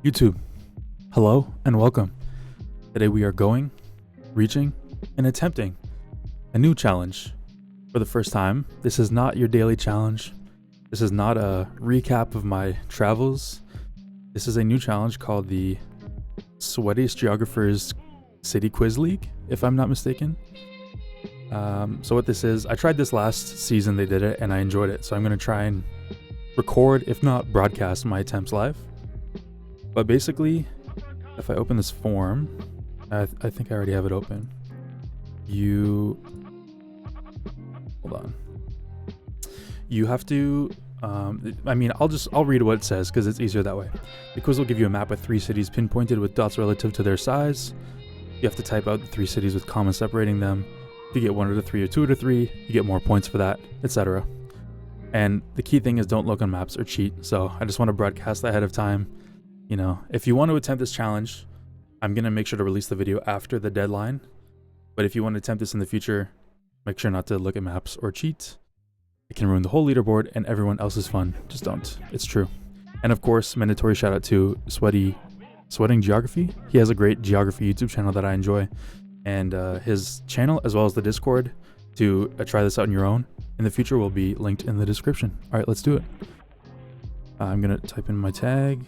YouTube, hello and welcome. Today we are reaching, and attempting a new challenge. For the first time, this is not your daily challenge. This is not a recap of my travels. This is a new challenge called the Sweatiest Geographers City Quiz League, if I'm not mistaken. So what this is, I tried this last season, they did it, and I enjoyed it. So I'm going to try and record, if not broadcast, my attempts live. But basically, if I open this form, I think I already have it open. Hold on. You have to, I'll read what it says because it's easier that way. The quiz will give you a map with 3 cities pinpointed with dots relative to their size. You have to type out the 3 cities with commas separating them. If you get 1 out of 3 or 2 out of 3, you get more points for that, etc. And the key thing is don't look on maps or cheat. So I just want to broadcast ahead of time. You know, if you want to attempt this challenge, I'm going to make sure to release the video after the deadline. But if you want to attempt this in the future, make sure not to look at maps or cheat. It can ruin the whole leaderboard and everyone else's fun. Just don't. It's true. And of course, mandatory shout out to Sweating Geography. He has a great geography YouTube channel that I enjoy. And his channel, as well as the Discord, to try this out on your own in the future, will be linked in the description. All right, let's do it. I'm going to type in my tag.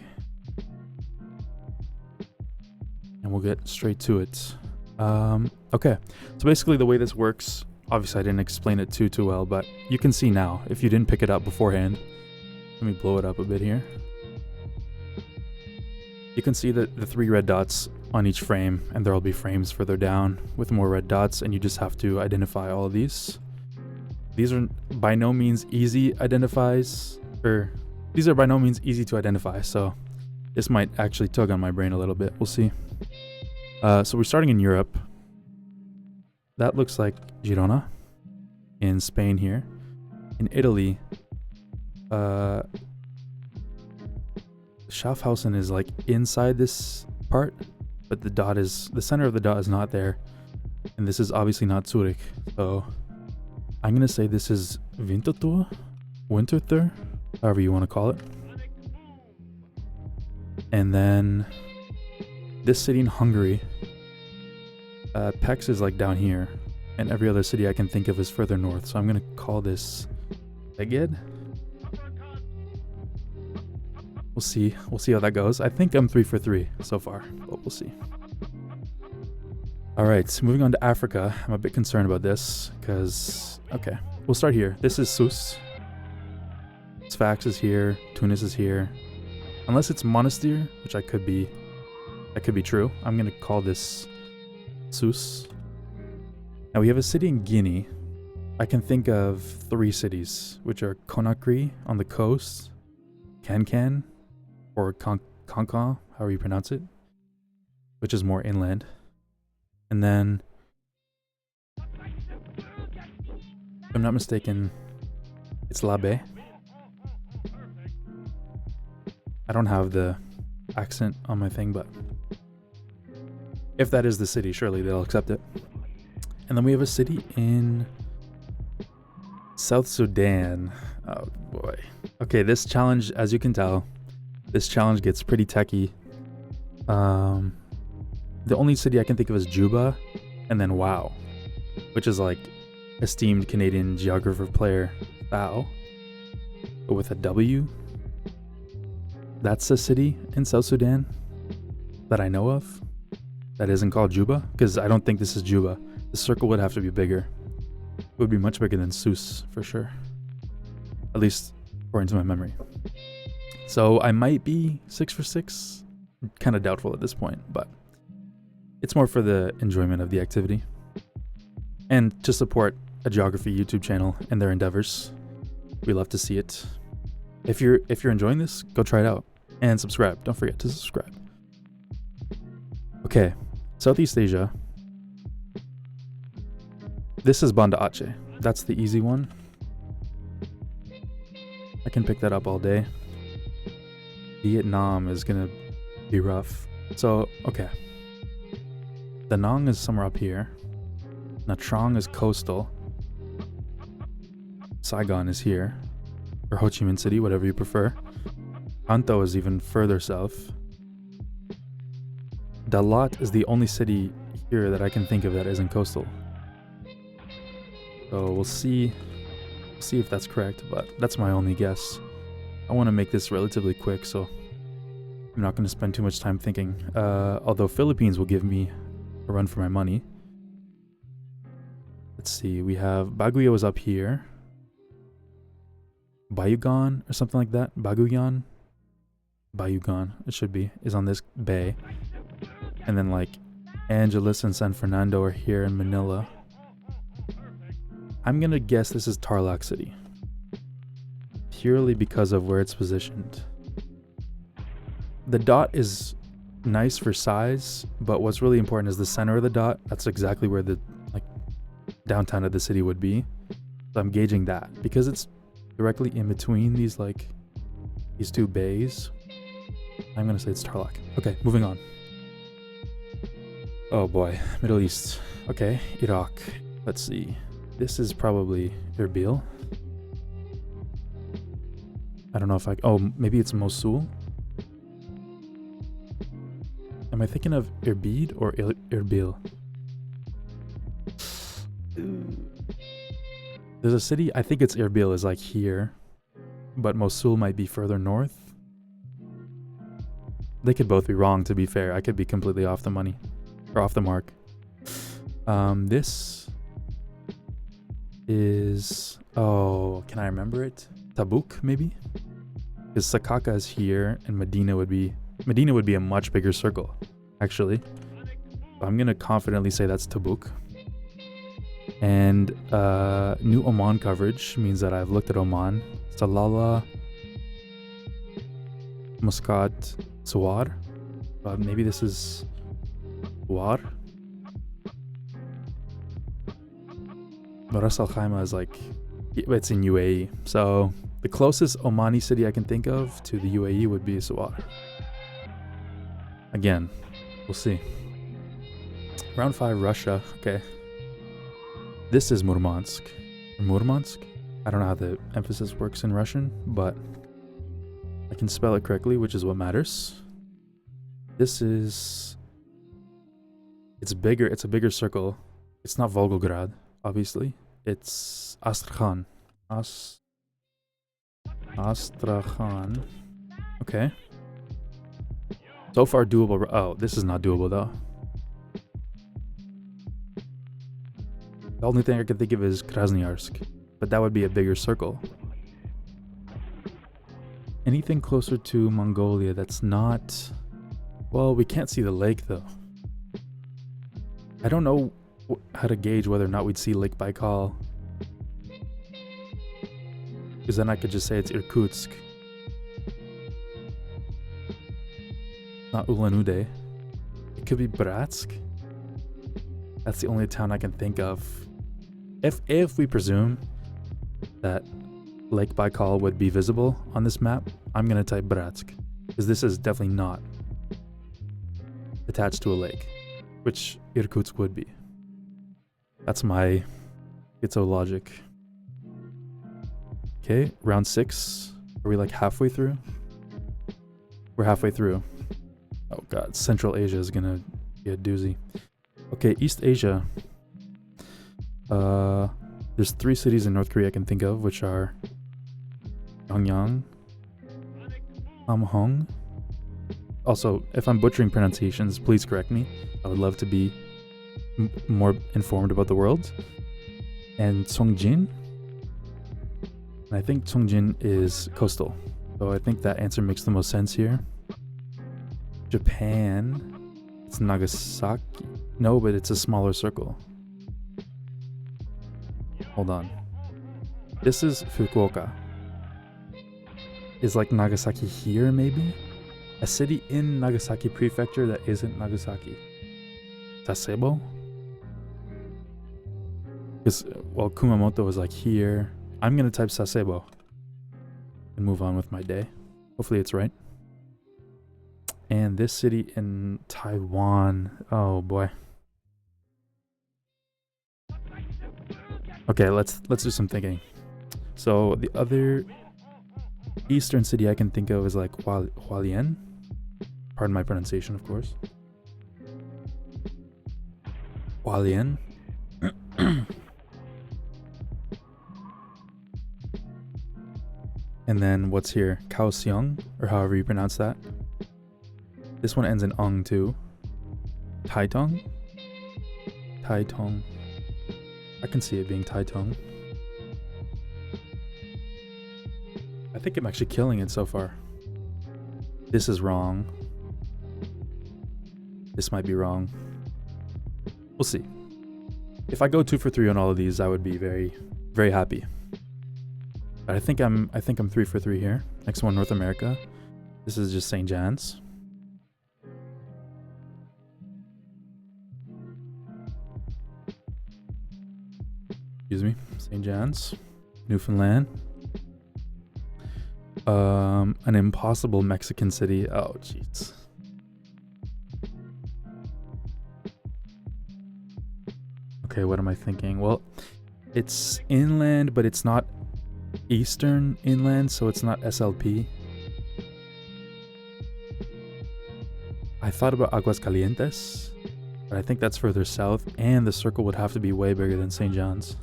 And we'll get straight to it. Okay, so basically the way this works, obviously I didn't explain it too well, but you can see now if you didn't pick it up beforehand. Let me blow it up a bit here. You can see that the 3 red dots on each frame, and there will be frames further down with more red dots, and you just have to identify all of these. These are by no means easy to identify, so this might actually tug on my brain a little bit. We'll see. So we're starting in Europe. That looks like Girona. In Spain here. In Italy, Schaffhausen is like inside this part, but the center of the dot is not there. And this is obviously not Zurich. So I'm going to say this is Winterthur, however you want to call it. And then this city in Hungary, Pécs is like down here, and every other city I can think of is further north. So I'm going to call this Szeged. We'll see how that goes. I think I'm 3 for 3 so far, but we'll see. All right, so moving on to Africa. I'm a bit concerned about this because, okay, we'll start here. This is Sousse. Sfax is here. Tunis is here. Unless it's Monastir, which that could be true. I'm going to call this Sousse. Now we have a city in Guinea. I can think of 3 cities, which are Conakry on the coast, Kankan, or Kankan, however you pronounce it, which is more inland. And then, if I'm not mistaken, it's Labé. I don't have the accent on my thing, but if that is the city, surely they'll accept it. And then we have a city in South Sudan. Oh boy. Okay, this challenge, as you can tell, this challenge gets pretty techie. The only city I can think of is Juba, and then Wow, which is like esteemed Canadian geographer player Bao, but with a W. That's a city in South Sudan that I know of that isn't called Juba, because I don't think this is Juba. The circle would have to be bigger. It would be much bigger than Sousse for sure, at least according to my memory. So I might be 6 for 6. Kind of doubtful at this point, but it's more for the enjoyment of the activity and to support a geography YouTube channel and their endeavors. We love to see it. If you're enjoying this, go try it out and subscribe. Don't forget to subscribe. Okay, Southeast Asia. This is Banda Aceh. That's the easy one. I can pick that up all day. Vietnam is gonna be rough. So, okay. Da Nang is somewhere up here. Nha Trang is coastal. Saigon is here. Or Ho Chi Minh City, whatever you prefer. Hanto is even further south. Dalat is the only city here that I can think of that isn't coastal. So we'll see if that's correct, but that's my only guess. I want to make this relatively quick, so I'm not going to spend too much time thinking. Although Philippines will give me a run for my money. Let's see, we have Baguio is up here. Bayugan or something like that. Bayugan, it should be, is on this bay. And then like Angeles and San Fernando are here in Manila. I'm gonna guess this is Tarlac City. Purely because of where it's positioned. The dot is nice for size, but what's really important is the center of the dot. That's exactly where the like downtown of the city would be. So I'm gauging that. Because it's directly in between these two bays, I'm gonna say it's Tarlac. Okay, moving on. Oh boy, Middle East. Okay, Iraq. Let's see. This is probably Erbil. I don't know if oh, maybe it's Mosul. Am I thinking of Erbil or Erbil? There's a city, I think it's Erbil, is like here, but Mosul might be further north. They could both be wrong, to be fair. I could be completely off the money, or off the mark. This is, oh, can I remember it? Tabuk, maybe? Because Sakaka is here, and Medina would be a much bigger circle, actually. I'm gonna confidently say that's Tabuk. And new Oman coverage means that I've looked at Oman. Salalah, Muscat, Suwar. Maybe this is Suwar. But Ras Al Khaimah is like, it's in UAE. So the closest Omani city I can think of to the UAE would be Suwar. Again, we'll see. Round 5, Russia. Okay. This is Murmansk. Murmansk? I don't know how the emphasis works in Russian, but I can spell it correctly, which is what matters. This is... It's bigger. It's a bigger circle. It's not Volgograd, obviously. It's Astrakhan. Astrakhan. Okay. So far doable. Oh, this is not doable though. The only thing I can think of is Krasnoyarsk, but that would be a bigger circle. Anything closer to Mongolia that's not... Well, we can't see the lake though. I don't know how to gauge whether or not we'd see Lake Baikal. Because then I could just say it's Irkutsk. Not Ulan-Ude. It could be Bratsk. That's the only town I can think of. If we presume that Lake Baikal would be visible on this map, I'm going to type Bratsk. Because this is definitely not attached to a lake, which Irkutsk would be. That's my schizo logic. Okay, round 6. Are we like halfway through? We're halfway through. Oh god, Central Asia is going to be a doozy. Okay, East Asia. There's 3 cities in North Korea I can think of, which are Pyongyang, Hamhung. Also, if I'm butchering pronunciations, please correct me. I would love to be more informed about the world. And Songjin. And I think Songjin is coastal. So I think that answer makes the most sense here. Japan. It's Nagasaki. No, but it's a smaller circle. Hold on. This is Fukuoka. Is like Nagasaki here, maybe? A city in Nagasaki Prefecture that isn't Nagasaki. Sasebo? Because, well, Kumamoto is like here. I'm going to type Sasebo. And move on with my day. Hopefully it's right. And this city in Taiwan. Oh, boy. Okay, let's do some thinking. So the other eastern city I can think of is like Hualien. Pardon my pronunciation, of course. Hualien. And then what's here? Kaohsiung, or however you pronounce that. This one ends in ung too. Taitung? Taitung. I can see it being Taitung. I think I'm actually killing it so far. This is wrong. This might be wrong. We'll see. If I go 2 for 3 on all of these, I would be very, very happy. But I think I'm 3 for 3 here. Next one, North America. This is just St. John's. Excuse me, St. John's, Newfoundland. An impossible Mexican city. Oh, jeez. Okay, what am I thinking? Well, it's inland, but it's not eastern inland, so it's not SLP. I thought about Aguascalientes, but I think that's further south, and the circle would have to be way bigger than St. John's.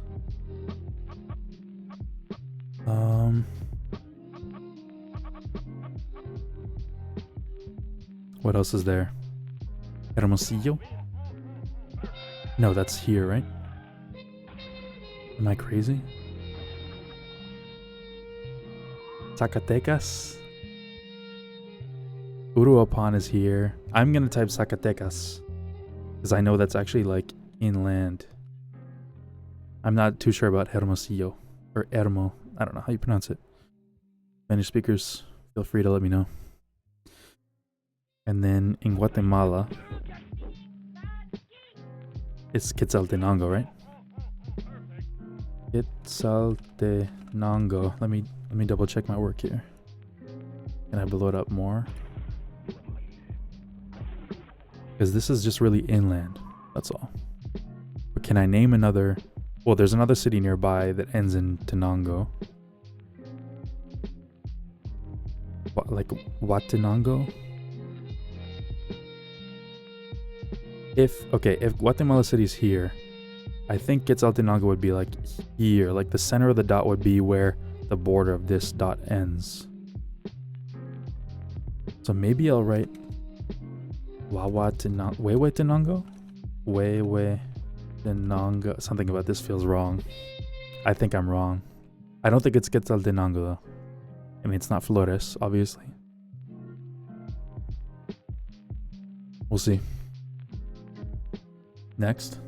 What else is there? Hermosillo? No, that's here, right? Am I crazy? Zacatecas? Uruapan is here. I'm gonna type Zacatecas, because I know that's actually like inland. I'm not too sure about Hermosillo, or Hermo. I don't know how you pronounce it. Spanish speakers, feel free to let me know. And then in Guatemala, it's Quetzaltenango, right? Quetzaltenango. Let me double check my work here. Can I blow it up more? Because this is just really inland. That's all. But can I name another? Well, there's another city nearby that ends in Tenango. What, like Huatenango? If Guatemala City's here, I think Quetzaltenango would be like here. Like the center of the dot would be where the border of this dot ends. So maybe I'll write Huehuetenango? Huehuetenango. Something about this feels wrong. I think I'm wrong. I don't think it's Quetzaltenango though. I mean, it's not Flores, obviously. We'll see. Next.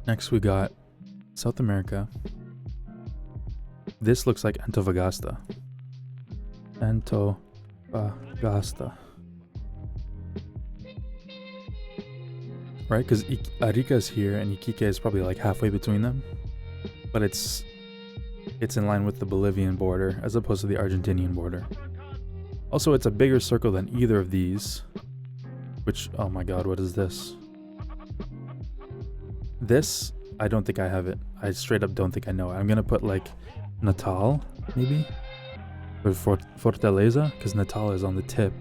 Next we got South America. This looks like Antofagasta. Antofagasta. Right? Because Arica is here and Iquique is probably like halfway between them. But it's in line with the Bolivian border as opposed to the Argentinian border. Also, it's a bigger circle than either of these. Which, oh my god, what is this? This, I don't think I have it. I straight up don't think I know it. I'm gonna put like Natal, maybe? Or Fortaleza, because Natal is on the tip.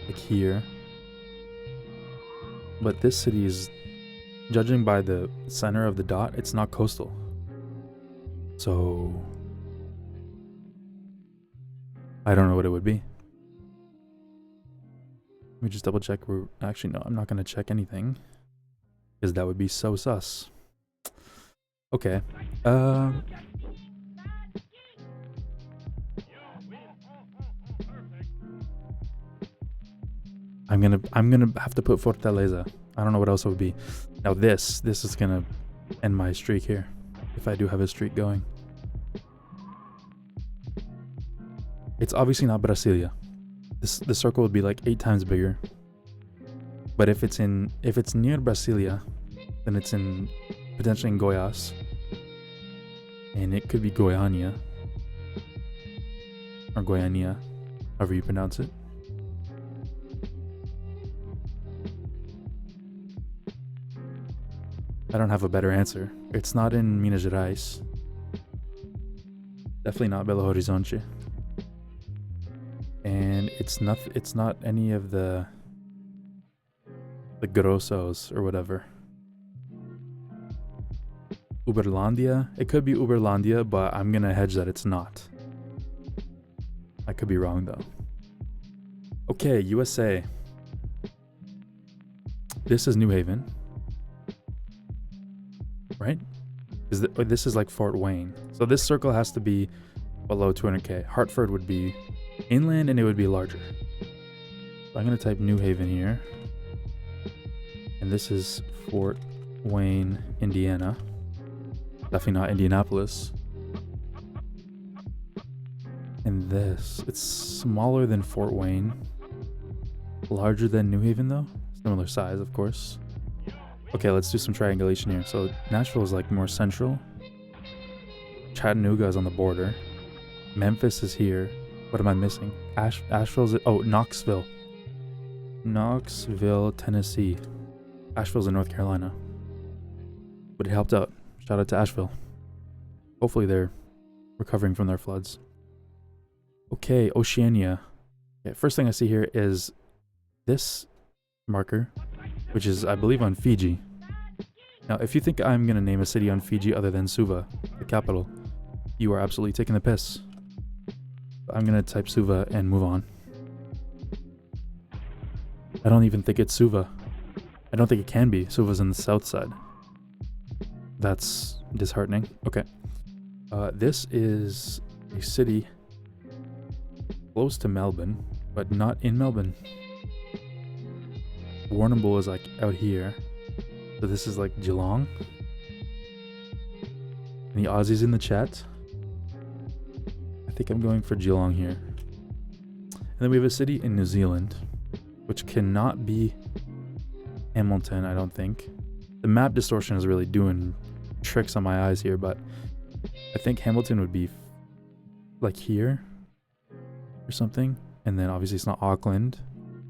Like here. But this city is, judging by the center of the dot, it's not coastal. So I don't know what it would be. Let me just double check. Actually, no, I'm not going to check anything, because that would be so sus. Okay. I'm gonna have to put Fortaleza. I don't know what else it would be. Now this is gonna end my streak here, if I do have a streak going. It's obviously not Brasilia. The circle would be like 8 times bigger. But if it's near Brasilia, then it's potentially in Goiás. And it could be Goiânia. Or Goiânia, however you pronounce it. I don't have a better answer. It's not in Minas Gerais. Definitely not Belo Horizonte. And it's not any of the the Grossos or whatever. Uberlandia. It could be Uberlandia, but I'm gonna hedge that it's not. I could be wrong though. Okay, USA. This is New Haven, right? This is like Fort Wayne. So this circle has to be below 200k. Hartford would be inland and it would be larger. So I'm gonna type New Haven here. And this is Fort Wayne, Indiana. Definitely not Indianapolis. And this, it's smaller than Fort Wayne. Larger than New Haven though. Similar size, of course. Okay, let's do some triangulation here. So Nashville is like more central. Chattanooga is on the border. Memphis is here. What am I missing? Asheville's, oh, Knoxville. Knoxville, Tennessee. Asheville's in North Carolina. But it helped out. Shout out to Asheville. Hopefully they're recovering from their floods. Okay, Oceania. Okay, first thing I see here is this marker, which is, I believe, on Fiji. Now, if you think I'm going to name a city on Fiji other than Suva, the capital, you are absolutely taking the piss. I'm going to type Suva and move on. I don't even think it's Suva. I don't think it can be. Suva's in the south side. That's disheartening. Okay. This is a city close to Melbourne, but not in Melbourne. Warrnambool is like out here. So this is like Geelong. Any Aussies in the chat? I think I'm going for Geelong here. And then we have a city in New Zealand, which cannot be Hamilton, I don't think. The map distortion is really doing tricks on my eyes here, but I think Hamilton would be like here or something. And then obviously it's not Auckland.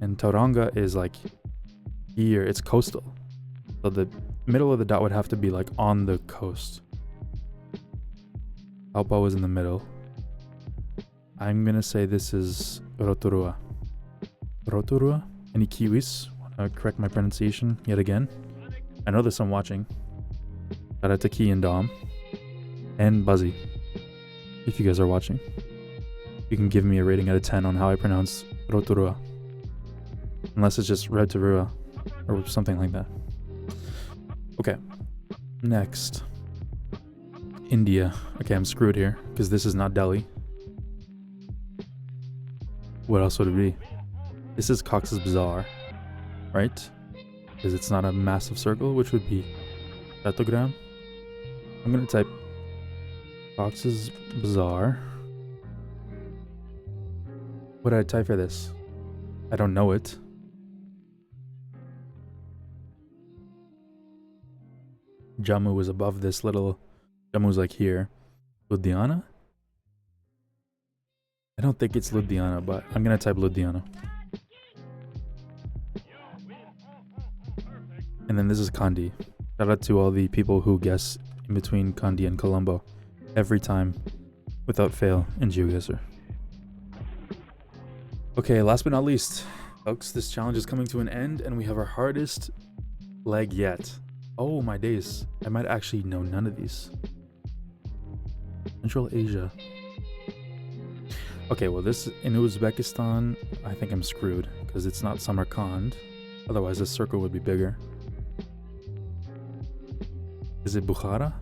And Tauranga is like here. It's coastal. So the middle of the dot would have to be like on the coast. Taupo is in the middle. I'm gonna say this is Rotorua. Rotorua? Any Kiwis? Wanna correct my pronunciation yet again? I know there's some watching. Shout out to Key and Dom. And Buzzy. If you guys are watching. You can give me a rating out of 10 on how I pronounce Rotorua. Unless it's just Rotorua or something like that. Okay. Next. India. Okay, I'm screwed here because this is not Delhi. What else would it be? This is Cox's Bazar, right? Because it's not a massive circle, which would be Chattogram. I'm gonna type Cox's Bazar. What did I type for this? I don't know it. Jammu is above this little... Jammu's like here. Ludhiana? I don't think it's Ludhiana, but I'm gonna type Ludhiana. And then this is Kandy. Shout out to all the people who guess in between Kandy and Colombo every time, without fail, in GeoGuessr. Okay, last but not least, folks, this challenge is coming to an end, and we have our hardest leg yet. Oh my days, I might actually know none of these. Central Asia. Okay, well, this in Uzbekistan, I think I'm screwed because it's not Samarkand. Otherwise, this circle would be bigger. Is it Bukhara?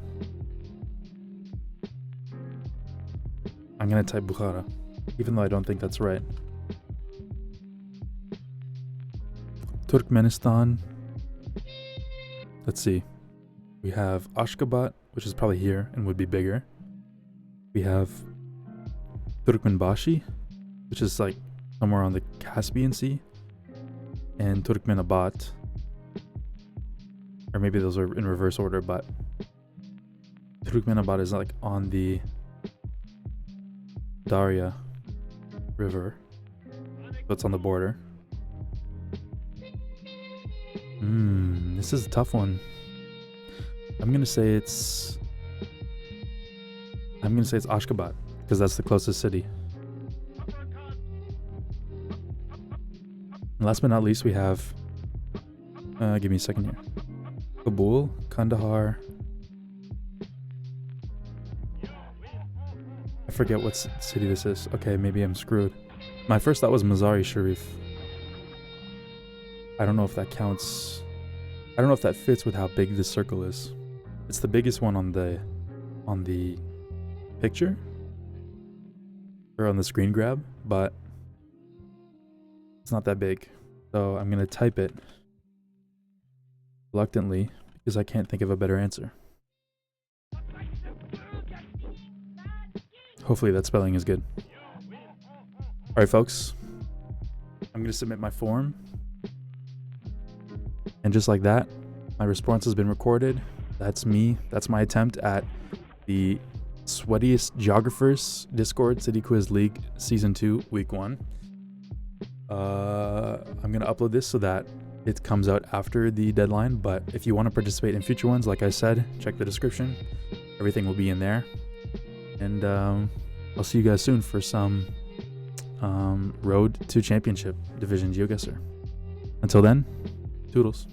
I'm gonna type Bukhara, even though I don't think that's right. Turkmenistan. Let's see. We have Ashgabat, which is probably here and would be bigger. We have Turkmenbashi, which is like somewhere on the Caspian Sea, and Turkmenabat, or maybe those are in reverse order, but Turkmenabat is like on the Darya River, so it's on the border. This is a tough one. I'm gonna say it's Ashgabat, because that's the closest city. And last but not least, we have Give me a second here. Kabul, Kandahar. I forget what city this is. Okay, maybe I'm screwed. My first thought was Mazari Sharif. I don't know if that counts. I don't know if that fits with how big this circle is. It's the biggest one on the picture or on the screen grab, but it's not that big. So I'm gonna type it reluctantly because I can't think of a better answer. Hopefully that spelling is good. All right, folks. I'm gonna submit my form. And just like that, my response has been recorded. That's me. That's my attempt at the Sweatiest Geographers Discord CityQuiz League Season 2, Week 1. I'm going to upload this so that it comes out after the deadline. But if you want to participate in future ones, like I said, check the description. Everything will be in there. And I'll see you guys soon for some Road to Championship Division GeoGuessr. Until then, toodles.